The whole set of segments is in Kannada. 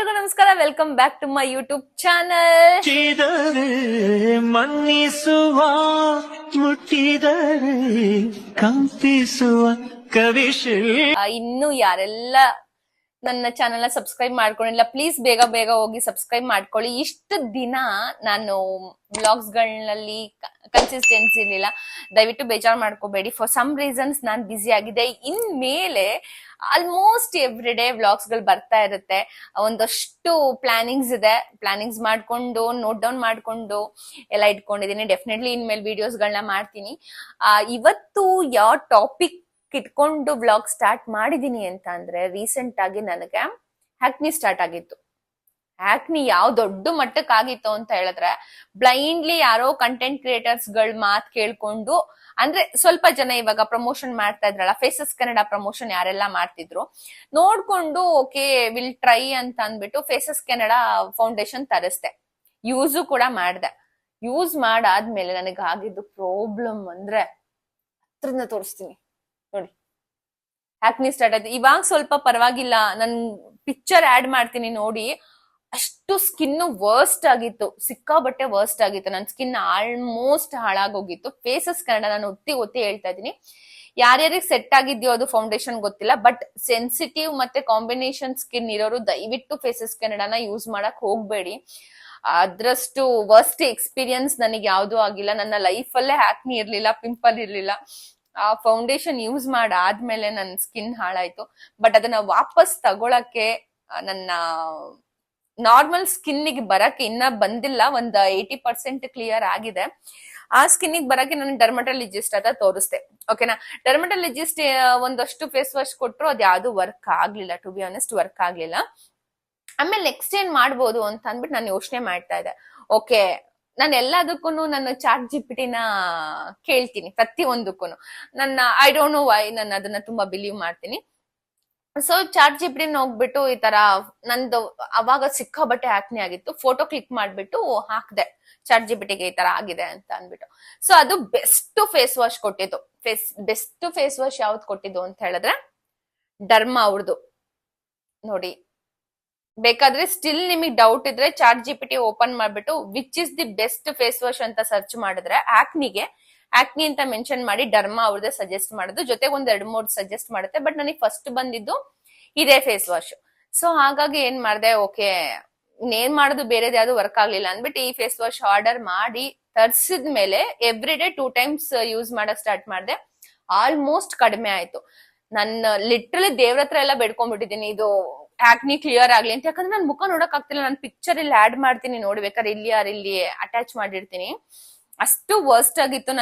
ಎಲ್ರಿಗೂ ನಮಸ್ಕಾರ. Welcome back to my YouTube channel. ಮನ್ನಿಸುವ ಮುಟ್ಟಿದರೆ ಕಂಪಿಸುವ ಕವಿಶಿಲ್. ಇನ್ನು ಯಾರೆಲ್ಲ ನನ್ನ ಚಾನೆಲ್ ಸಬ್ಸ್ಕ್ರೈಬ್ ಮಾಡ್ಕೊಂಡಿಲ್ಲ, ಪ್ಲೀಸ್ ಬೇಗ ಬೇಗ ಹೋಗಿ ಸಬ್ಸ್ಕ್ರೈಬ್ ಮಾಡ್ಕೊಳ್ಳಿ. ಇಷ್ಟು ದಿನ ನಾನು ವ್ಲಾಗ್ಸ್ ಗಳಲ್ಲಿ ಕನ್ಸಿಸ್ಟೆನ್ಸಿ ಇರ್ಲಿಲ್ಲ, ದಯವಿಟ್ಟು ಬೇಜಾರು ಮಾಡ್ಕೋಬೇಡಿ. ಫಾರ್ ಸಮ್ ರೀಸನ್ಸ್ ನಾನು ಬ್ಯುಸಿ ಆಗಿದೆ. ಇನ್ಮೇಲೆ ಆಲ್ಮೋಸ್ಟ್ ಎವ್ರಿ ಡೇ ವ್ಲಾಗ್ಸ್ ಗಳು ಬರ್ತಾ ಇರುತ್ತೆ. ಒಂದಷ್ಟು ಪ್ಲಾನಿಂಗ್ಸ್ ಇದೆ, ಪ್ಲಾನಿಂಗ್ಸ್ ಮಾಡ್ಕೊಂಡು ನೋಟ್ ಡೌನ್ ಮಾಡ್ಕೊಂಡು ಎಲ್ಲ ಇಟ್ಕೊಂಡಿದೀನಿ. ಡೆಫಿನೆಟ್ಲಿ ಇನ್ಮೇಲೆ ವಿಡಿಯೋಸ್ ಗಳನ್ನ ಮಾಡ್ತೀನಿ. ಇವತ್ತು ಯಾವ ಟಾಪಿಕ್ ಇಟ್ಕೊಂಡು ವ್ಲಾಗ್ ಸ್ಟಾರ್ಟ್ ಮಾಡಿದೀನಿ ಅಂತ ಅಂದ್ರೆ, ರೀಸೆಂಟ್ ಆಗಿ ನನಗೆ ಹ್ಯಾಕ್ನಿ ಸ್ಟಾರ್ಟ್ ಆಗಿತ್ತು. ಹ್ಯಾಕ್ನಿ ಯಾವ ದೊಡ್ಡ ಮಟ್ಟಕ್ಕೆ ಆಗಿತ್ತು ಅಂತ ಹೇಳಿದ್ರೆ, ಬ್ಲೈಂಡ್ಲಿ ಯಾರೋ ಕಂಟೆಂಟ್ ಕ್ರಿಯೇಟರ್ಸ್ ಗಳ ಮಾತ್ ಕೇಳ್ಕೊಂಡು, ಅಂದ್ರೆ ಸ್ವಲ್ಪ ಜನ ಇವಾಗ ಪ್ರಮೋಷನ್ ಮಾಡ್ತಾ ಇದ್ರಲ್ಲ, ಫೇಸಸ್ ಕನ್ನಡ ಪ್ರಮೋಷನ್ ಯಾರೆಲ್ಲ ಮಾಡ್ತಿದ್ರು ನೋಡ್ಕೊಂಡು ಓಕೆ ವಿಲ್ ಟ್ರೈ ಅಂತ ಅಂದ್ಬಿಟ್ಟು ಫೇಸಸ್ ಕನ್ನಡ ಫೌಂಡೇಶನ್ ತರಿಸ್ದೆ. ಯೂಸು ಕೂಡ ಮಾಡ್ದೆ. ಯೂಸ್ ಮಾಡಾದ್ಮೇಲೆ ನನಗೆ ಆಗಿದ್ದು ಪ್ರಾಬ್ಲಮ್ ಅಂದ್ರೆ ಹತ್ರದಿಂದ ತೋರಿಸ್ತೀನಿ ನೋಡಿ. ಹ್ಯಾಕ್ನಿ ಸ್ಟಾರ್ಟ್ ಆಯ್ತು. ಇವಾಗ ಸ್ವಲ್ಪ ಪರವಾಗಿಲ್ಲ, ನನ್ ಪಿಕ್ಚರ್ ಆಡ್ ಮಾಡ್ತೀನಿ ನೋಡಿ. ಅಷ್ಟು ಸ್ಕಿನ್ ವರ್ಸ್ಟ್ ಆಗಿತ್ತು, ಸಿಕ್ಕಾಬಟ್ಟೆ ವರ್ಸ್ಟ್ ಆಗಿತ್ತು. ನನ್ನ ಸ್ಕಿನ್ ಆಲ್ಮೋಸ್ಟ್ ಹಾಳಾಗೋಗಿತ್ತು. ಫೇಸಸ್ ಕನ್ನಡ ನಾನು ಒತ್ತಿ ಹೇಳ್ತಾ ಇದ್ದೀನಿ. ಯಾರ್ಯಾರಿಗೆ ಸೆಟ್ ಆಗಿದ್ಯೋ ಅದು ಫೌಂಡೇಶನ್ ಗೊತ್ತಿಲ್ಲ, ಬಟ್ ಸೆನ್ಸಿಟಿವ್ ಮತ್ತೆ ಕಾಂಬಿನೇಷನ್ ಸ್ಕಿನ್ ಇರೋರು ದಯವಿಟ್ಟು ಫೇಸಸ್ ಕನ್ನಡನ ಯೂಸ್ ಮಾಡಕ್ ಹೋಗ್ಬೇಡಿ. ಅದ್ರಷ್ಟು ವರ್ಸ್ಟ್ ಎಕ್ಸ್ಪೀರಿಯನ್ಸ್ ನನಗೆ ಯಾವ್ದು ಆಗಿಲ್ಲ. ನನ್ನ ಲೈಫ್ ಅಲ್ಲೇ ಹ್ಯಾಕ್ನಿ ಇರ್ಲಿಲ್ಲ, ಪಿಂಪಲ್ ಇರ್ಲಿಲ್ಲ. ಆ ಫೌಂಡೇಶನ್ ಯೂಸ್ ಮಾಡಾದ್ಮೇಲೆ ನನ್ನ ಸ್ಕಿನ್ ಹಾಳಾಯ್ತು. ಬಟ್ ಅದನ್ನ ವಾಪಸ್ ತಗೊಳಕ್ಕೆ ನನ್ನ ನಾರ್ಮಲ್ ಸ್ಕಿನ್ನಿಗೆ ಬರಕ್ಕೆ ಇನ್ನ ಬಂದಿಲ್ಲ. ಒಂದು 80% ಕ್ಲಿಯರ್ ಆಗಿದೆ. ಆ ಸ್ಕಿನ್ನಿಗೆ ಬರಕ್ಕೆ ನಾನು ಡರ್ಮಟಾಲಜಿಸ್ಟ್ ಹತ್ರ ತೋರಿಸ್ದೆ. ಓಕೆನಾ, ಡರ್ಮಟಾಲಜಿಸ್ಟ್ ಒಂದಷ್ಟು ಫೇಸ್ ವಾಶ್ ಕೊಟ್ರು, ಅದ್ ಯಾವ್ದು ವರ್ಕ್ ಆಗ್ಲಿಲ್ಲ. ಟು ಬಿ ಆನೆಸ್ಟ್ ವರ್ಕ್ ಆಗ್ಲಿಲ್ಲ. ಆಮೇಲೆ ನೆಕ್ಸ್ಟ್ ಏನ್ ಮಾಡ್ಬೋದು ಅಂತ ಅಂದ್ಬಿಟ್ಟು ನಾನು ಯೋಚನೆ ಮಾಡ್ತಾ ಇದ್ದೆ. ಓಕೆ, ನಾನು ಎಲ್ಲದಕ್ಕೂ ನನ್ನ ಚಾಟ್ ಜಿಪಿಟಿನ ಕೇಳ್ತೀನಿ, ಪ್ರತಿಯೊಂದಕ್ಕೂ. ನನ್ನ ಐ ಡೋಂಟ್ ನೋ ವೈ ನಾನು ಅದನ್ನ ತುಂಬಾ ಬಿಲೀವ್ ಮಾಡ್ತೀನಿ. ಸೊ ಚಾಟ್ ಜಿಪಿಟಿನ ಹೋಗ್ಬಿಟ್ಟು ಈ ತರ ನಂದು ಅವಾಗ ಸಿಕ್ಕಾಬಟ್ಟೆ ಹ್ಯಾಕ್ನಿ ಆಗಿತ್ತು, ಫೋಟೋ ಕ್ಲಿಕ್ ಮಾಡ್ಬಿಟ್ಟು ಹಾಕ್ದೆ ಚಾಟ್ ಜಿಪಿಟಿಗೆ ಈ ತರ ಆಗಿದೆ ಅಂತ ಅಂದ್ಬಿಟ್ಟು. ಸೊ ಅದು ಬೆಸ್ಟ್ ಫೇಸ್ ವಾಶ್ ಕೊಟ್ಟಿದ್ದು. ಬೆಸ್ಟ್ ಫೇಸ್ ವಾಶ್ ಯಾವ್ದು ಕೊಟ್ಟಿದ್ದು ಅಂತ ಹೇಳಿದ್ರೆ ಡರ್ಮಾ ಅವ್ರದ್ದು ನೋಡಿ. ಬೇಕಾದ್ರೆ ಸ್ಟಿಲ್ ನಿಮಗೆ ಡೌಟ್ ಇದ್ರೆ ಚಾಟ್ ಜಿಪಿಟಿ ಓಪನ್ ಮಾಡ್ಬಿಟ್ಟು which is the best face wash ಅಂತ ಸರ್ಚ್ ಮಾಡಿದ್ರೆ ಆಕ್ನಿ ಅಂತ ಮೆನ್ಷನ್ ಮಾಡಿ ಡರ್ಮಾ ಅವ್ರದ್ದೇ ಸಜೆಸ್ಟ್ ಮಾಡೋದು. ಜೊತೆಗೆ ಒಂದ್ 2-3 ಸಜೆಸ್ಟ್ ಮಾಡುತ್ತೆ. ಬಟ್ ನನಗೆ ಫಸ್ಟ್ ಬಂದಿದ್ದು ಇದೇ ಫೇಸ್ ವಾಶ್. ಸೊ ಹಾಗಾಗಿ ಏನ್ ಮಾಡ್ದೆ, ಓಕೆ ಏನ್ ಮಾಡೋದು ಬೇರೆದ್ ಯಾವ್ದು ವರ್ಕ್ ಆಗ್ಲಿಲ್ಲ ಅಂದ್ಬಿಟ್ಟು ಈ ಫೇಸ್ ವಾಶ್ ಆರ್ಡರ್ ಮಾಡಿ ತರ್ಸಿದ್ಮೇಲೆ ಎವ್ರಿ ಡೇ 2 ಟೈಮ್ಸ್ ಯೂಸ್ ಮಾಡಕ್ ಸ್ಟಾರ್ಟ್ ಮಾಡ್ದೆ. ಆಲ್ಮೋಸ್ಟ್ ಕಡಿಮೆ ಆಯ್ತು. ನನ್ನ ಲಿಟ್ರಲಿ ದೇವ್ರ ಹತ್ರ ಎಲ್ಲ ಬೇಡ್ಕೊಂಡ್ಬಿಟ್ಟಿದೀನಿ ಇದು ಆಕ್ನಿ ಕ್ಲಿಯರ್ ಆಗ್ಲಿ ಅಂತ. ಯಾಕಂದ್ರೆ ನನ್ ಮುಖ ನೋಡಕ್ ಆಗ್ತಿಲ್ಲ. ನಾನು ಪಿಕ್ಚರ್ ಇಲ್ಲಿ ಆಡ್ ಮಾಡ್ತೀನಿ ನೋಡ್ಬೇಕಾದ್ರೆ, ಇಲ್ಲಿ ಅಟ್ಯಾಚ್ ಮಾಡಿರ್ತೀನಿ. ಅಷ್ಟು ವರ್ಸ್ಟ್ ಆಗಿತ್ತು.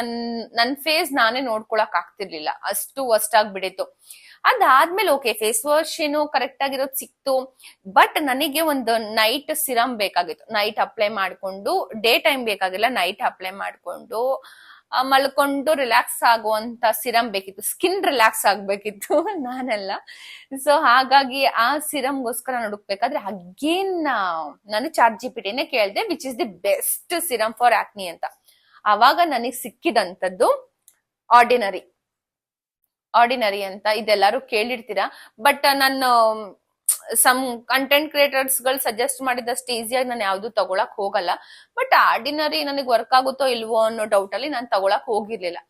ನನ್ ಫೇಸ್ ನಾನೇ ನೋಡ್ಕೊಳಕ್ ಆಗ್ತಿರ್ಲಿಲ್ಲ, ಅಷ್ಟು ವರ್ಸ್ಟ್ ಆಗ್ಬಿಟ್ಟಿತ್ತು. ಅದಾದ್ಮೇಲೆ ಓಕೆ ಫೇಸ್ ವಾಶ್ ಏನು ಕರೆಕ್ಟ್ ಆಗಿರೋದು ಸಿಕ್ತು. ಬಟ್ ನನಗೆ ಒಂದು ನೈಟ್ ಸಿರಮ್ ಬೇಕಾಗಿತ್ತು. ನೈಟ್ ಅಪ್ಲೈ ಮಾಡ್ಕೊಂಡು, ಡೇ ಟೈಮ್ ಬೇಕಾಗಿಲ್ಲ, ನೈಟ್ ಅಪ್ಲೈ ಮಾಡ್ಕೊಂಡು ಮಲ್ಕೊಂಡು ರಿಲ್ಯಾಕ್ಸ್ ಆಗುವಂತ ಸಿರಮ್ ಬೇಕಿತ್ತು. ಸ್ಕಿನ್ ರಿಲ್ಯಾಕ್ಸ್ ಆಗ್ಬೇಕಿತ್ತು ನಾನೆಲ್ಲ. ಸೊ ಹಾಗಾಗಿ ಆ ಸಿರಮ್ಗೋಸ್ಕರ ಹುಡುಕ್ಬೇಕಾದ್ರೆ ಅಗೇನ್ ನಾನು ಚಾಟ್ ಜಿಪಿಟಿನೇ ಕೇಳ್ದೆ which is the best serum for ಆಕ್ನಿ ಅಂತ. ಅವಾಗ ನನಗೆ ಸಿಕ್ಕಿದಂತದ್ದು ಆರ್ಡಿನರಿ ಅಂತ. ಇದೆಲ್ಲರೂ ಕೇಳಿರ್ತೀರಾ, ಬಟ್ ನಾನು ಸಮ್ ಕಂಟೆಂಟ್ ಕ್ರಿಯೇಟರ್ಸ್ ಗಳು ಸಜೆಸ್ಟ್ ಮಾಡಿದಷ್ಟು ಈಸಿಯಾಗಿ ನಾನು ಯಾವ್ದು ತಗೊಳಕ್ ಹೋಗಲ್ಲ. ಬಟ್ ಆರ್ಡಿನರಿ ನನಗೆ ವರ್ಕ್ ಆಗುತ್ತೋ ಇಲ್ವೋ ಅನ್ನೋ ಡೌಟ್ ಅಲ್ಲಿ ನಾನು ತಗೊಳಕ್ ಹೋಗಿರ್ಲಿಲ್ಲ.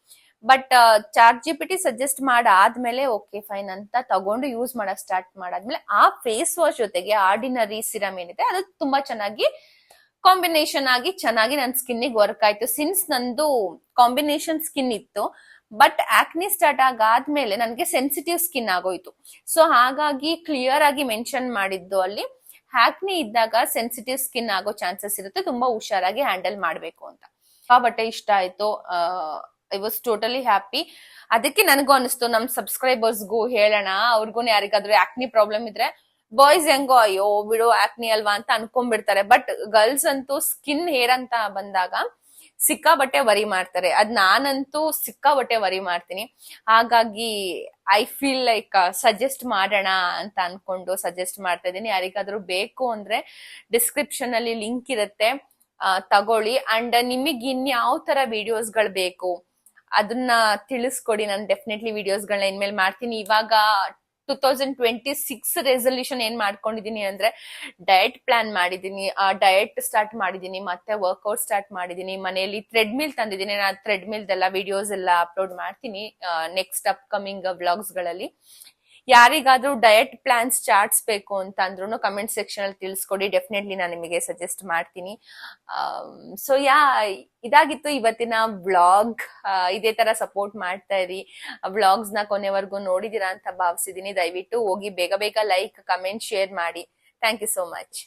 ಬಟ್ ಚಾಟ್ ಜಿಪಿಟಿ ಸಜೆಸ್ಟ್ ಮಾಡಾದ್ಮೇಲೆ ಓಕೆ ಫೈನ್ ಅಂತ ತಗೊಂಡು ಯೂಸ್ ಮಾಡಕ್ ಸ್ಟಾರ್ಟ್ ಮಾಡಾದ್ಮೇಲೆ ಆ ಫೇಸ್ ವಾಶ್ ಜೊತೆಗೆ ಆರ್ಡಿನರಿ ಸಿರಮ್ ಏನಿದೆ ಅದು ತುಂಬಾ ಚೆನ್ನಾಗಿ ಕಾಂಬಿನೇಷನ್ ಆಗಿ ಚೆನ್ನಾಗಿ ನನ್ನ ಸ್ಕಿನ್ನಿಗೆ ವರ್ಕ್ ಆಯ್ತು. ಸಿನ್ಸ್ ನಂದು ಕಾಂಬಿನೇಷನ್ ಸ್ಕಿನ್ ಇತ್ತು, ಬಟ್ ಆಕ್ನಿ ಸ್ಟಾರ್ಟ್ ಆಗಾದ್ಮೇಲೆ ನನಗೆ ಸೆನ್ಸಿಟಿವ್ ಸ್ಕಿನ್ ಆಗೋಯ್ತು. ಸೊ ಹಾಗಾಗಿ ಕ್ಲಿಯರ್ ಆಗಿ ಮೆನ್ಷನ್ ಮಾಡಿದ್ದು ಅಲ್ಲಿ, ಆಕ್ನಿ ಇದ್ದಾಗ ಸೆನ್ಸಿಟಿವ್ ಸ್ಕಿನ್ ಆಗೋ ಚಾನ್ಸಸ್ ಇರುತ್ತೆ, ತುಂಬಾ ಹುಷಾರಾಗಿ ಹ್ಯಾಂಡಲ್ ಮಾಡ್ಬೇಕು ಅಂತ. ಬಟ್ಟೆ ಇಷ್ಟ ಆಯ್ತು. I was totally happy. ಅದಕ್ಕೆ ನನಗೂ ಅನಿಸ್ತು ನಮ್ ಸಬ್ಸ್ಕ್ರೈಬರ್ಸ್ಗೂ ಹೇಳೋಣ, ಅವ್ರಿಗೂ ಯಾರಿಗಾದ್ರೂ ಆಕ್ನಿ ಪ್ರಾಬ್ಲಮ್ ಇದ್ರೆ. ಬಾಯ್ಸ್ ಹೆಂಗೋ ಅಯ್ಯೋ ಬಿಡು ಆಕ್ನಿ ಅಲ್ವಾ ಅಂತ ಅನ್ಕೊಂಡ್ಬಿಡ್ತಾರೆ. ಬಟ್ ಗರ್ಲ್ಸ್ ಅಂತೂ ಸ್ಕಿನ್ ಹೇರ್ ಅಂತ ಬಂದಾಗ ಸಿಕ್ಕಾಬಟ್ಟೆ ವರಿ ಮಾಡ್ತಾರೆ. ಅದ್ ನಾನಂತೂ ಸಿಕ್ಕಾಬಟ್ಟೆ ವರಿ ಮಾಡ್ತೀನಿ. ಹಾಗಾಗಿ ಐ ಫೀಲ್ ಲೈಕ್ ಸಜೆಸ್ಟ್ ಮಾಡೋಣ ಅಂತ ಅನ್ಕೊಂಡು ಸಜೆಸ್ಟ್ ಮಾಡ್ತಾ ಇದೀನಿ. ಯಾರಿಗಾದ್ರೂ ಬೇಕು ಅಂದ್ರೆ ಡಿಸ್ಕ್ರಿಪ್ಷನ್ ಅಲ್ಲಿ ಲಿಂಕ್ ಇರುತ್ತೆ, ತಗೊಳ್ಳಿ. ಅಂಡ್ ನಿಮಗೆ ಇನ್ಯಾವ ತರ ವಿಡಿಯೋಸ್ ಗಳು ಬೇಕು ಅದನ್ನ ತಿಳಿಸ್ಕೊಡಿ. ನಾನು ಡೆಫಿನೆಟ್ಲಿ ವಿಡಿಯೋಸ್ ಗಳನ್ನ ಇನ್ಮೇಲೆ ಮಾಡ್ತೀನಿ. ಇವಾಗ 2026 ರೆಸಲ್ಯೂಷನ್ ಏನ್ ಮಾಡ್ಕೊಂಡಿದೀನಿ ಅಂದ್ರೆ ಡಯಟ್ ಪ್ಲಾನ್ ಮಾಡಿದೀನಿ, ಡಯಟ್ ಸ್ಟಾರ್ಟ್ ಮಾಡಿದೀನಿ, ಮತ್ತೆ ವರ್ಕೌಟ್ ಸ್ಟಾರ್ಟ್ ಮಾಡಿದೀನಿ. ಮನೆಯಲ್ಲಿ ಥ್ರೆಡ್ ಮಿಲ್ ತಂದಿದ್ದೀನಿ. ನಾನು ಥ್ರೆಡ್ ಮಿಲ್ದೆಲ್ಲ ವಿಡಿಯೋಸ್ ಎಲ್ಲ ಅಪ್ಲೋಡ್ ಮಾಡ್ತೀನಿ ನೆಕ್ಸ್ಟ್ ಅಪ್ಕಮಿಂಗ್ ವ್ಲಾಗ್ಸ್ ಗಳಲ್ಲಿ. ಯಾರಿಗಾದ್ರೂ ಡಯಟ್ ಪ್ಲಾನ್ಸ್ ಚಾರ್ಟ್ಸ್ ಬೇಕು ಅಂತ ಅಂದ್ರೂ ಕಮೆಂಟ್ ಸೆಕ್ಷನ್ ಅಲ್ಲಿ ತಿಳಿಸ್ಕೊಡಿ, ಡೆಫಿನೆಟ್ಲಿ ನಾನು ನಿಮಗೆ ಸಜೆಸ್ಟ್ ಮಾಡ್ತೀನಿ. ಸೊ ಇದಾಗಿತ್ತು ಇವತ್ತಿನ ವ್ಲಾಗ್. ಇದೇ ತರ ಸಪೋರ್ಟ್ ಮಾಡ್ತಾ ಇರಿ. ವ್ಲಾಗ್ಸ್ ನ ಕೊನೆವರೆಗೂ ನೋಡಿದೀರಾ ಅಂತ ಭಾವಿಸಿದೀನಿ. ದಯವಿಟ್ಟು ಹೋಗಿ ಬೇಗ ಬೇಗ ಲೈಕ್, ಕಮೆಂಟ್, ಶೇರ್ ಮಾಡಿ. Thank you so much.